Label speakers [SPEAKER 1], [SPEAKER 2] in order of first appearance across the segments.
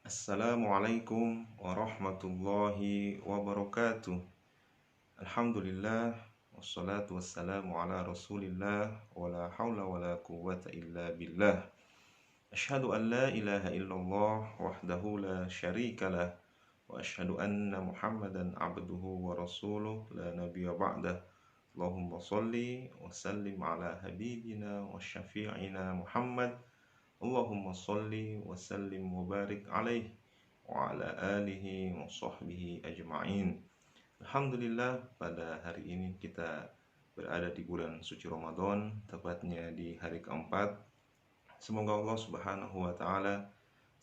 [SPEAKER 1] Assalamualaikum warahmatullahi wabarakatuh. Alhamdulillah wassalatu wassalamu ala Rasulillah wa la haula wa la quwwata illa billah. Asyhadu an la ilaha illallah wahdahu la syarika lah wa asyhadu anna Muhammadan abduhu wa rasuluh la nabiyya ba'dah. Allahumma shalli wa sallim ala habibina wa syafi'ina Muhammad. Allahumma sholli wa sallim wa barik alaih wa ala alihi wa sahbihi ajma'in. Alhamdulillah, pada hari ini kita berada di bulan suci Ramadan, tepatnya di hari keempat. Semoga Allah Subhanahu wa taala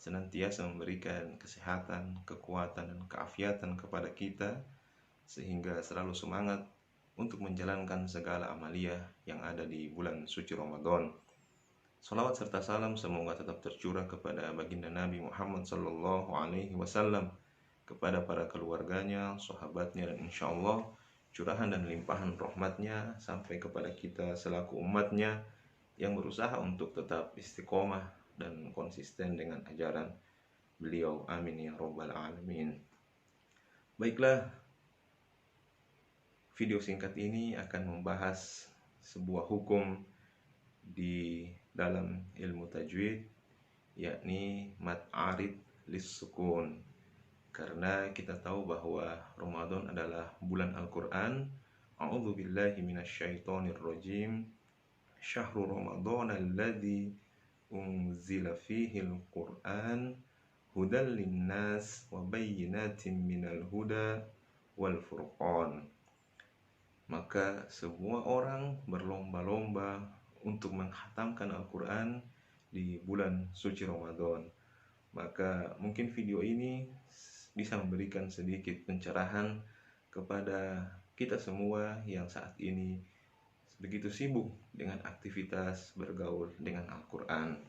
[SPEAKER 1] senantiasa memberikan kesehatan, kekuatan dan keafiatan kepada kita sehingga selalu semangat untuk menjalankan segala amaliyah yang ada di bulan suci Ramadan. Salawat serta salam semoga tetap tercurah kepada baginda Nabi Muhammad Sallallahu Alaihi Wasallam, kepada para keluarganya, sahabatnya, dan insya Allah curahan dan limpahan rahmatnya sampai kepada kita selaku umatnya yang berusaha untuk tetap istiqomah dan konsisten dengan ajaran beliau. Amin ya Rabbal Alamin. Baiklah, video singkat ini akan membahas sebuah hukum di dalam ilmu tajwid, yakni mad arid lis sukun. Karena kita tahu bahwa Ramadan adalah bulan Al-Qur'an. A'udzu billahi minasyaitonir rajim. Syahrul Ramadan alladzi unzila fihi al-Qur'an hudal linnas wa bayyinatin minal huda wal furqan. Maka semua orang berlomba-lomba untuk menghatamkan Al-Quran di bulan suci Ramadan. Maka mungkin video ini bisa memberikan sedikit pencerahan kepada kita semua yang saat ini begitu sibuk dengan aktivitas bergaul dengan Al-Quran.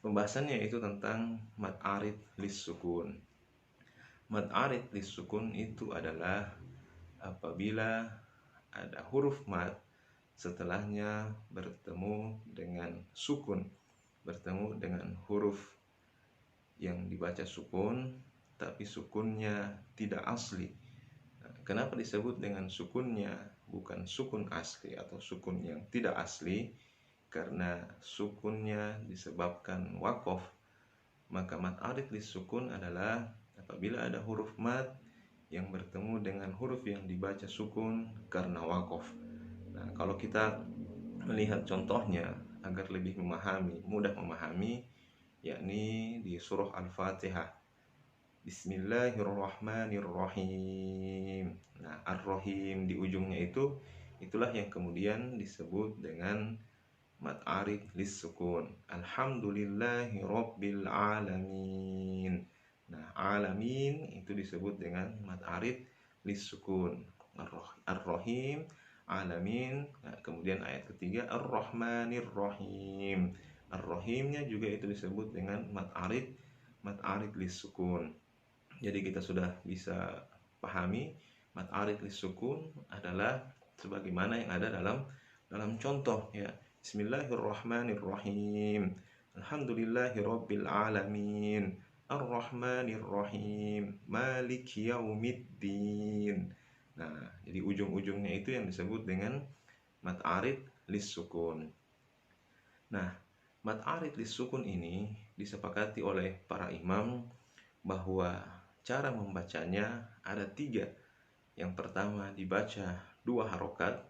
[SPEAKER 1] Pembahasannya itu tentang mad arid lis sukun. Mad arid lis sukun itu adalah apabila ada huruf mad setelahnya bertemu dengan sukun, bertemu dengan huruf yang dibaca sukun, tapi sukunnya tidak asli. Kenapa disebut dengan sukunnya bukan sukun asli atau sukun yang tidak asli? Karena sukunnya disebabkan wakof. Maka mad arid lis sukun adalah apabila ada huruf mad yang bertemu dengan huruf yang dibaca sukun karena wakof. Nah, kalau kita melihat contohnya agar lebih mudah memahami, yakni di surah Al-Fatihah. Bismillahirrahmanirrahim. Nah, Ar-Rahim di ujungnya itulah yang kemudian disebut dengan mad arid lis sukun. Alhamdulillahirabbil alamin. Nah, alamin itu disebut dengan mad arid lis sukun. Ar-Rahim, alamin. Nah, kemudian ayat ketiga Ar-Rahmanir Rahim. Ar-Rahimnya juga itu disebut dengan mad arid lis sukun. Jadi kita sudah bisa pahami mad arid lis sukun adalah sebagaimana yang ada dalam contoh, ya. Bismillahirrahmanirrahim. Alhamdulillahirabbil alamin. Ar-Rahmanir Rahim. Maliki yaumiddin. Nah, jadi ujung-ujungnya itu yang disebut dengan mad arid lis sukun. Nah, mad arid lis sukun ini disepakati oleh para imam bahwa cara membacanya ada 3. Yang pertama dibaca 2 harokat,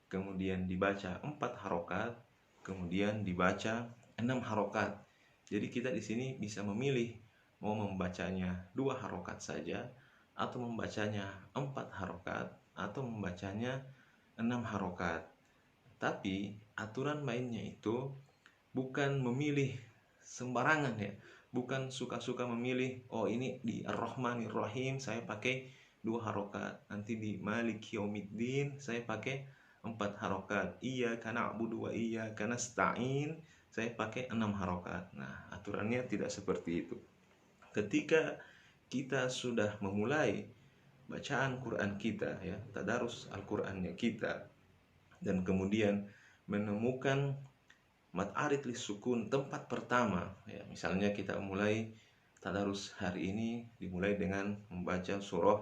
[SPEAKER 1] kemudian dibaca 4 harokat, kemudian dibaca 6 harokat. Jadi kita di sini bisa memilih mau membacanya 2 harokat saja, atau membacanya 4 harokat, atau membacanya 6 harokat. Tapi aturan mainnya itu bukan memilih sembarangan, ya. Bukan suka-suka memilih, oh ini di Ar-Rahmanir Rahim saya pakai 2 harokat, nanti di Maliki Yaumiddin saya pakai 4 harokat, Iyyaka na'budu wa iyyaka nasta'in saya pakai 6 harokat. Nah, aturannya tidak seperti itu. Ketika kita sudah memulai bacaan Quran kita, ya, tadarus Al-Qur'annya kita, dan kemudian menemukan mad arid lis sukun tempat pertama, ya, misalnya kita mulai tadarus hari ini dimulai dengan membaca surah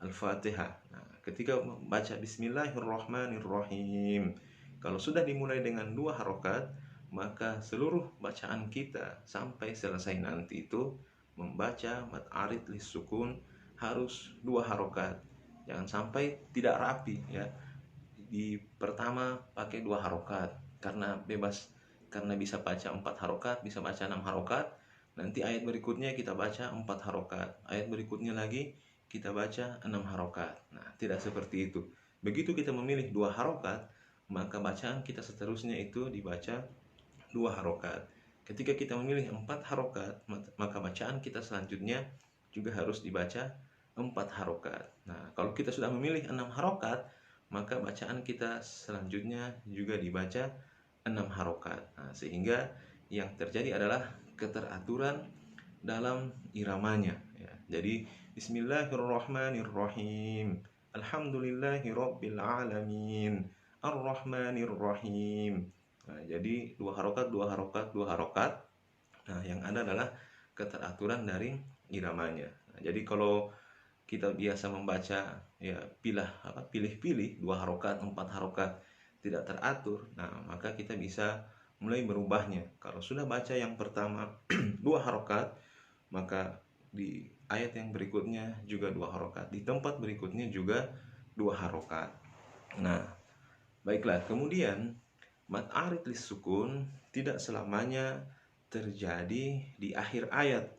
[SPEAKER 1] Al-Fatihah. Nah, ketika membaca Bismillahirrahmanirrahim, kalau sudah dimulai dengan 2 harokat, maka seluruh bacaan kita sampai selesai nanti itu membaca mad arid lis sukun harus 2 harokat. Jangan sampai tidak rapi ya. Di pertama pakai 2 harokat karena bebas, karena bisa baca 4 harokat, bisa baca 6 harokat. Nanti ayat berikutnya kita baca 4 harokat, ayat berikutnya lagi kita baca 6 harokat. Nah, tidak seperti itu. Begitu kita memilih 2 harokat, maka bacaan kita seterusnya itu dibaca 2 harokat. Ketika kita memilih 4 harokat, maka bacaan kita selanjutnya juga harus dibaca 4 harokat. Nah, kalau kita sudah memilih 6 harokat, maka bacaan kita selanjutnya juga dibaca 6 harokat. Nah, sehingga yang terjadi adalah keteraturan dalam iramanya ya. Jadi Bismillahirrahmanirrahim, Alhamdulillahirabbil alamin, Ar-Rahmanir-Rahim. Nah, jadi 2 harokat, 2 harokat, 2 harokat. Nah, yang ada adalah keteraturan dari iramanya. Nah, jadi kalau kita biasa membaca ya pilih-pilih 2 harokat, 4 harokat, tidak teratur, nah maka kita bisa mulai merubahnya. Kalau sudah baca yang pertama 2 harokat, maka di ayat yang berikutnya juga 2 harokat, di tempat berikutnya juga 2 harokat. Nah, baiklah, kemudian mad arid lis sukun tidak selamanya terjadi di akhir ayat,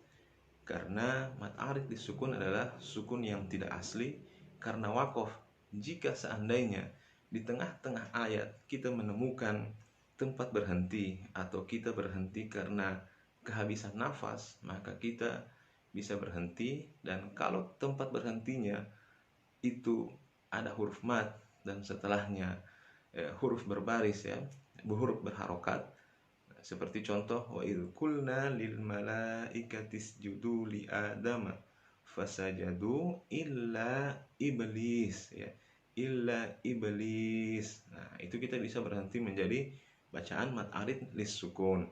[SPEAKER 1] karena mad arid lis sukun adalah sukun yang tidak asli karena wakof. Jika seandainya di tengah-tengah ayat kita menemukan tempat berhenti atau kita berhenti karena kehabisan nafas, maka kita bisa berhenti. Dan kalau tempat berhentinya itu ada huruf mad dan setelahnya huruf berbaris ya, huruf berharokat, seperti contoh wa idh qulna lil malaikati isjudu li adama fasajadu illa iblis ya, illa iblis. Nah, itu kita bisa berhenti menjadi bacaan mad arid lis sukun.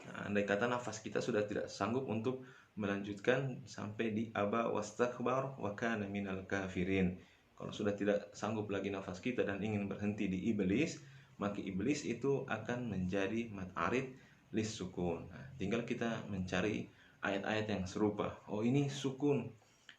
[SPEAKER 1] Nah, andai kata nafas kita sudah tidak sanggup untuk melanjutkan sampai di aba wastakbar wa kana minal kafirin. Kalau sudah tidak sanggup lagi nafas kita dan ingin berhenti di iblis, maka iblis itu akan menjadi mad arid lis sukun. Nah, tinggal kita mencari ayat-ayat yang serupa. Oh, ini sukun.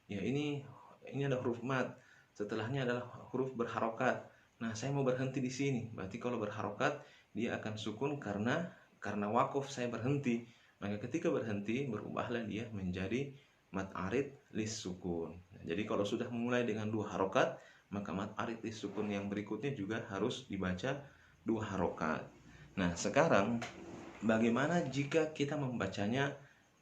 [SPEAKER 1] Ya, ini ada huruf mad. Setelahnya adalah huruf berharokat. Nah, saya mau berhenti di sini. Berarti kalau berharokat dia akan sukun karena wakof saya berhenti. Maka ketika berhenti berubahlah dia menjadi mad arid lis sukun. Nah, jadi kalau sudah memulai dengan 2 harokat, maka mad arid lis sukun yang berikutnya juga harus dibaca 2 harokat. Nah, sekarang bagaimana jika kita membacanya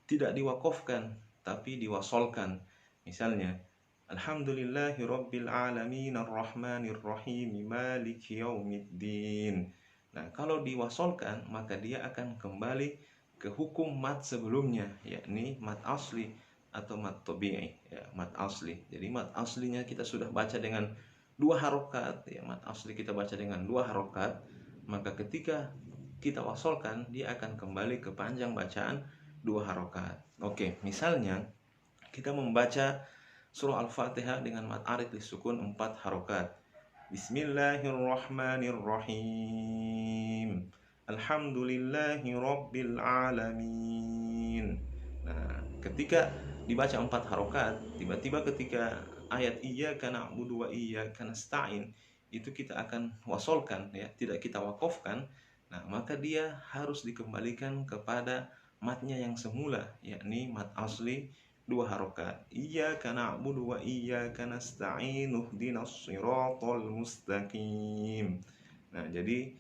[SPEAKER 1] tidak diwakofkan tapi diwasolkan? Misalnya Alhamdulillahirabbil alamin arrahmanirrahim maliki yaumiddin. Nah, kalau diwasolkan maka dia akan kembali ke hukum mad sebelumnya, yakni mad asli atau mad tabi'i ya, mad asli. Jadi mad aslinya kita sudah baca dengan 2 harokat ya, mad asli kita baca dengan 2 harokat, maka ketika kita wasolkan dia akan kembali ke panjang bacaan 2 harokat. Oke, misalnya kita membaca surah Al-Fatihah dengan mad arid lis sukun 4 harokat. Bismillahirrahmanirrahim, Alhamdulillahirabbil alamin. Nah, ketika dibaca 4 harokat, tiba-tiba ketika ayat iyyaka na'budu wa iyyaka nasta'in itu kita akan wasolkan ya, tidak kita wakofkan. Nah, maka dia harus dikembalikan kepada matnya yang semula, yakni mad asli 2 harokat. Iyyaka na'budu wa iyyaka nasta'in ihdinas siratal mustaqim. Nah, jadi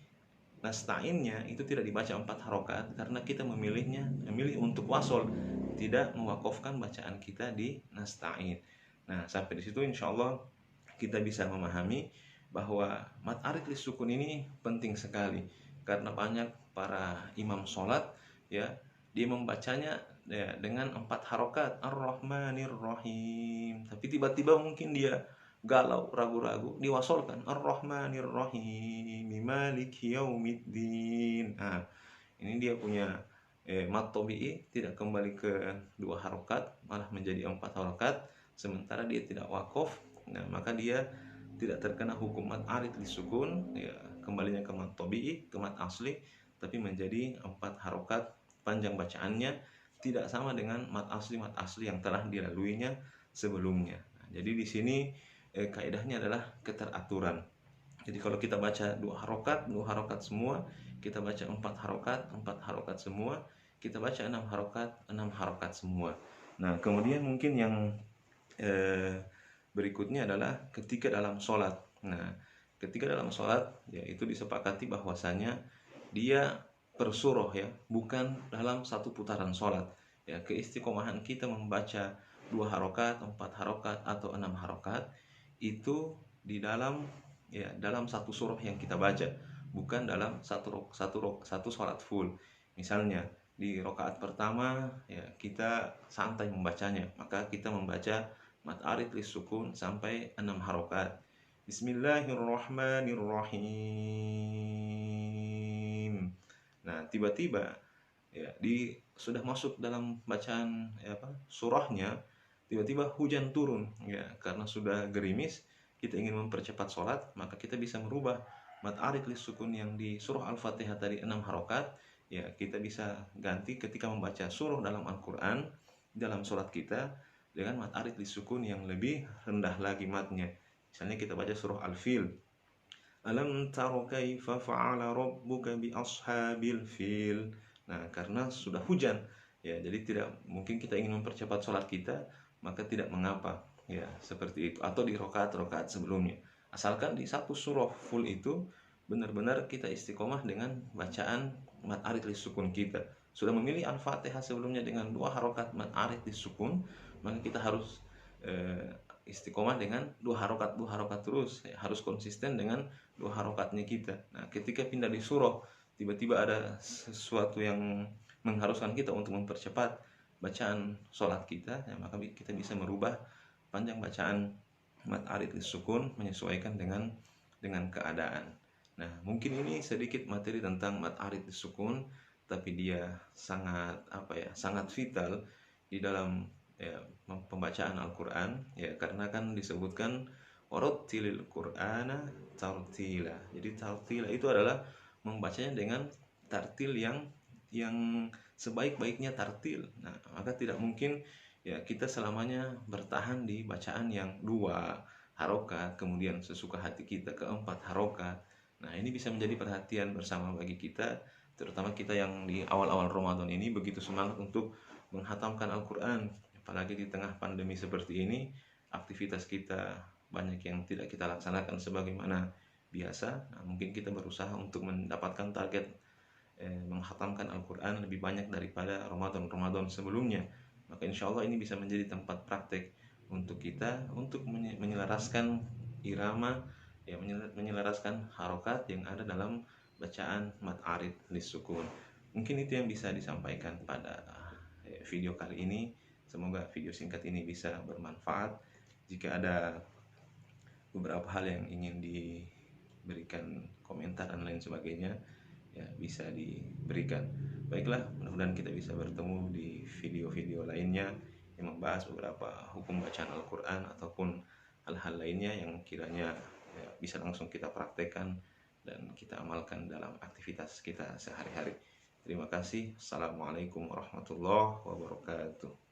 [SPEAKER 1] nasta'innya itu tidak dibaca 4 harokat karena kita memilih untuk wasol, tidak mewakofkan bacaan kita di nasta'in. Nah, sampai di situ insya Allah kita bisa memahami bahwa mad arid lis sukun ini penting sekali, karena banyak para imam sholat ya, dia membacanya ya dengan 4 harokat Ar-Rahmanir-Rahim, tapi tiba-tiba mungkin dia galau, ragu-ragu, diwasolkan Ar-Rahmanir-Rahim Maliki Yaumiddin. Nah, ini dia punya mat tabi'i tidak kembali ke 2 harokat, malah menjadi 4 harokat, sementara dia tidak wakof, nah maka dia tidak terkena hukum mat arid lisukun, ya kembalinya ke mat tabi'i, ke mat asli, tapi menjadi 4 harokat panjang bacaannya, tidak sama dengan mat asli yang telah dilaluinya sebelumnya. Nah, jadi di sini kaidahnya adalah keteraturan. Jadi kalau kita baca 2 harokat semua, kita baca 4 harokat semua, kita baca 6 harokat semua. Nah, kemudian mungkin yang berikutnya adalah ketika dalam sholat. Nah, ketika dalam sholat, ya itu disepakati bahwasanya dia per surah, ya, bukan dalam satu putaran sholat. Ya, keistiqomahan kita membaca 2 harokat, 4 harokat, atau 6 harokat itu di dalam, ya, dalam satu surah yang kita baca, bukan dalam satu sholat full. Misalnya di rakaat pertama, ya kita santai membacanya, maka kita membaca mat arid lisukun sampai 6 harokat. Bismillahirrahmanirrahim. Nah, tiba-tiba, ya, sudah masuk dalam bacaan, ya, surahnya, tiba-tiba hujan turun, ya, karena sudah gerimis, kita ingin mempercepat sholat, maka kita bisa merubah mat arid lisukun yang di surah Al-Fatihah tadi 6 harokat, ya kita bisa ganti ketika membaca surah dalam Al-Quran, dalam sholat kita, dengan mat arid lisukun yang lebih rendah lagi matnya. Misalnya kita baca surah Al-Fil, alam taro kaifa fa'ala rabbuka bi ashabil fil. Nah, karena sudah hujan, ya, jadi tidak mungkin kita ingin mempercepat sholat kita, maka tidak mengapa, ya, seperti itu. Atau di rakaat sebelumnya, asalkan di satu surah full itu benar-benar kita istiqomah dengan bacaan mat arid lisukun kita. Sudah memilih Al-Fatihah sebelumnya dengan 2 harokat mat arid lisukun, maka kita harus istiqomah dengan 2 harokat terus, ya, harus konsisten dengan 2 harokatnya kita. Nah, ketika pindah di surah, tiba-tiba ada sesuatu yang mengharuskan kita untuk mempercepat bacaan sholat kita, ya, maka kita bisa merubah panjang bacaan mat arid lisukun menyesuaikan dengan keadaan. Nah, mungkin ini sedikit materi tentang mat arid lisukun, tapi dia sangat sangat vital di dalam, ya, pembacaan Al-Quran, ya, karena kan disebutkan warattilil Qur'ana tartila. Jadi tartila itu adalah membacanya dengan tartil yang sebaik-baiknya tartil. Nah, maka tidak mungkin, ya, kita selamanya bertahan di bacaan yang 2 harokat, kemudian sesuka hati kita ke 4 harokat. Nah, ini bisa menjadi perhatian bersama bagi kita, terutama kita yang di awal-awal Ramadan ini begitu semangat untuk menghatamkan Al-Quran. Apalagi di tengah pandemi seperti ini, aktivitas kita banyak yang tidak kita laksanakan sebagaimana biasa. Nah, mungkin kita berusaha untuk mendapatkan target menghatamkan Al-Quran lebih banyak daripada Ramadan sebelumnya. Maka insya Allah ini bisa menjadi tempat praktek untuk kita, untuk menyelaraskan irama, ya, menyelaraskan harokat yang ada dalam bacaan mat arid lisukun. Mungkin itu yang bisa disampaikan pada video kali ini. Semoga video singkat ini bisa bermanfaat. Jika ada beberapa hal yang ingin diberikan komentar dan lain sebagainya, ya, bisa diberikan. Baiklah, mudah-mudahan kita bisa bertemu di video-video lainnya yang membahas beberapa hukum bacaan Al-Quran ataupun hal-hal lainnya yang kiranya, ya, bisa langsung kita praktekkan dan kita amalkan dalam aktivitas kita sehari-hari. Terima kasih. Assalamualaikum warahmatullahi wabarakatuh.